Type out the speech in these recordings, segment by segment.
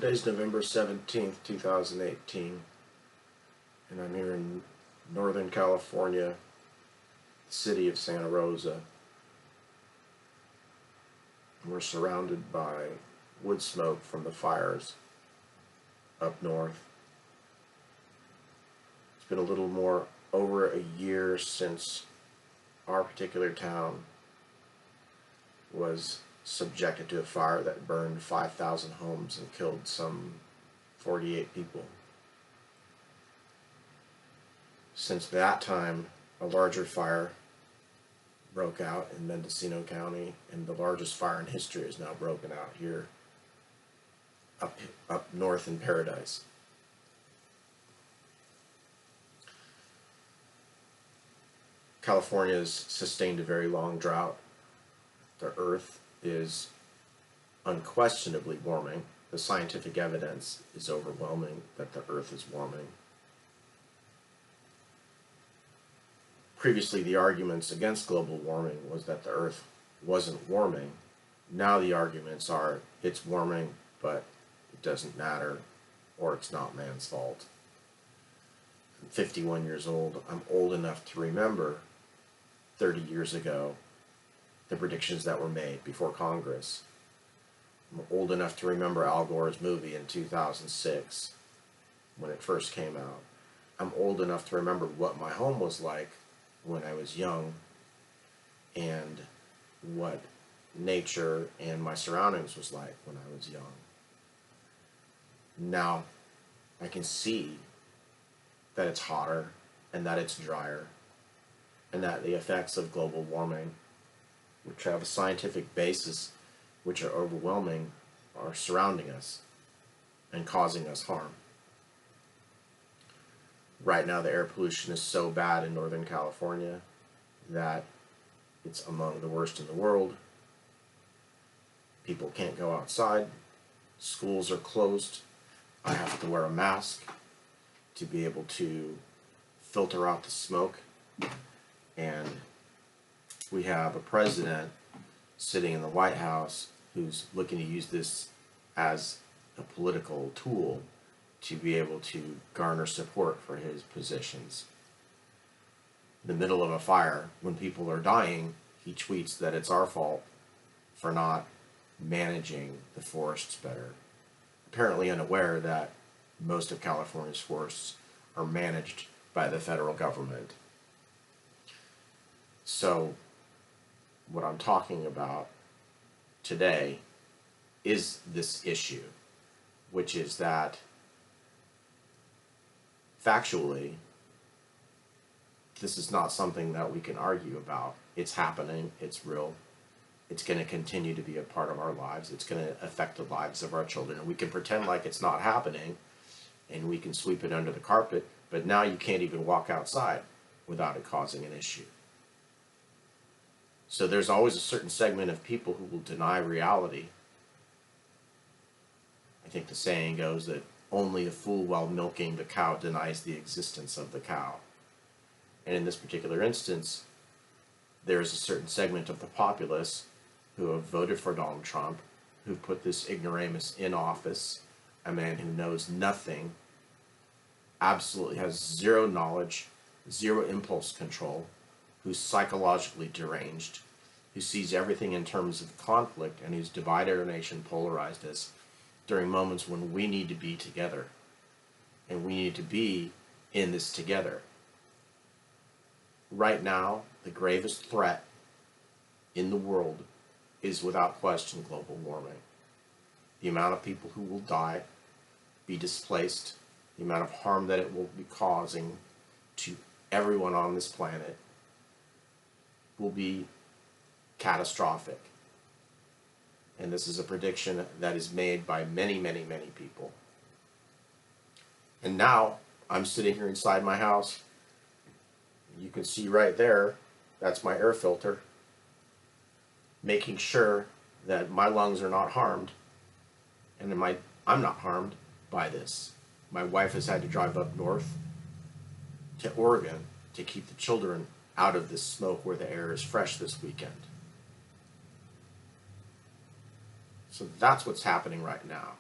Today's November 17th, 2018, and I'm here in Northern California, the city of Santa Rosa. And we're surrounded by wood smoke from the fires up north. It's been a little more over a year since our particular town was subjected to a fire that burned 5,000 homes and killed some 48 people. Since that time, a larger fire broke out in Mendocino County, and the largest fire in history is now broken out here up north in Paradise. California has sustained a very long drought. The earth is unquestionably warming. The scientific evidence is overwhelming that the earth is warming. Previously, the arguments against global warming was that the earth wasn't warming. Now the arguments are it's warming, but it doesn't matter, or it's not man's fault. I'm 51 years old. I'm old enough to remember 30 years ago the predictions that were made before Congress. I'm old enough to remember Al Gore's movie in 2006 when it first came out. I'm old enough to remember what my home was like when I was young and what nature and my surroundings was like when I was young. Now I can see that it's hotter and that it's drier and that the effects of global warming, which have a scientific basis, which are overwhelming, are surrounding us and causing us harm. Right now, the air pollution is so bad in Northern California that it's among the worst in the world. People can't go outside. Schools are closed. I have to wear a mask to be able to filter out the smoke. And we have a president sitting in the White House who's looking to use this as a political tool to be able to garner support for his positions. In the middle of a fire, when people are dying, he tweets that it's our fault for not managing the forests better, apparently unaware that most of California's forests are managed by the federal government. So what I'm talking about today is this issue, which is that factually, this is not something that we can argue about. It's happening, it's real, it's going to continue to be a part of our lives, it's going to affect the lives of our children, and we can pretend like it's not happening, and we can sweep it under the carpet, but now you can't even walk outside without it causing an issue. So there's always a certain segment of people who will deny reality. I think the saying goes that only a fool while milking the cow denies the existence of the cow. And in this particular instance, there is a certain segment of the populace who have voted for Donald Trump, who put this ignoramus in office, a man who knows nothing, absolutely has zero knowledge, zero impulse control, who's psychologically deranged, who sees everything in terms of conflict, and who's divided our nation, polarized us during moments when we need to be together. And we need to be in this together. Right now, the gravest threat in the world is without question global warming. The amount of people who will die, be displaced, the amount of harm that it will be causing to everyone on this planet will be catastrophic. And this is a prediction that is made by many, many, many people. And now I'm sitting here inside my house. You can see right there, that's my air filter, making sure that my lungs are not harmed, and I'm not harmed by this. My wife has had to drive up north to Oregon to keep the children out of this smoke where the air is fresh this weekend. So that's what's happening right now.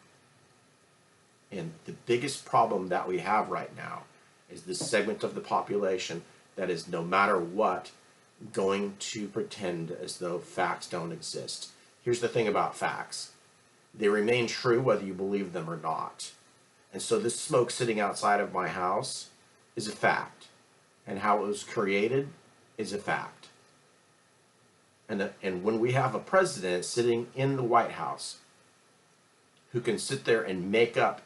And the biggest problem that we have right now is this segment of the population that is, no matter what, going to pretend as though facts don't exist. Here's the thing about facts. They remain true whether you believe them or not. And so this smoke sitting outside of my house is a fact. And how it was created is a fact. And when we have a president sitting in the White House who can sit there and make up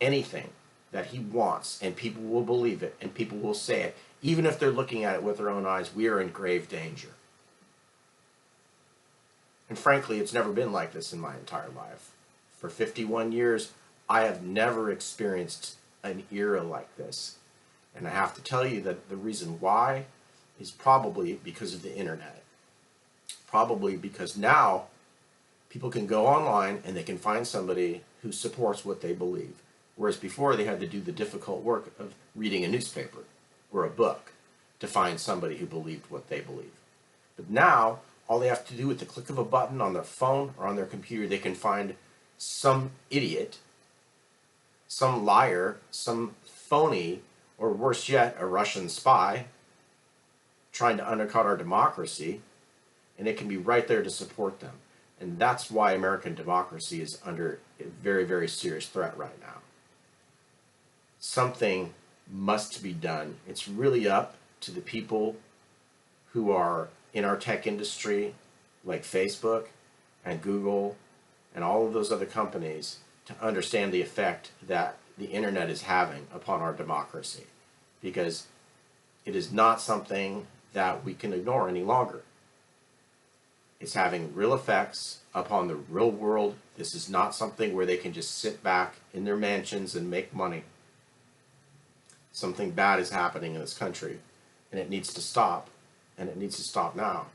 anything that he wants, and people will believe it, and people will say it, even if they're looking at it with their own eyes, we are in grave danger. And frankly, it's never been like this in my entire life. For 51 years, I have never experienced an era like this. And I have to tell you that the reason why is probably because of the internet. Probably because now people can go online and they can find somebody who supports what they believe. Whereas before they had to do the difficult work of reading a newspaper or a book to find somebody who believed what they believe. But now, all they have to do with the click of a button on their phone or on their computer, they can find some idiot, some liar, some phony, or worse yet, a Russian spy trying to undercut our democracy, and it can be right there to support them. And that's why American democracy is under a very, very serious threat right now. Something must be done. It's really up to the people who are in our tech industry, like Facebook and Google and all of those other companies, to understand the effect that the internet is having upon our democracy. Because it is not something that we can ignore any longer. It's having real effects upon the real world. This is not something where they can just sit back in their mansions and make money. Something bad is happening in this country, and it needs to stop, and it needs to stop now.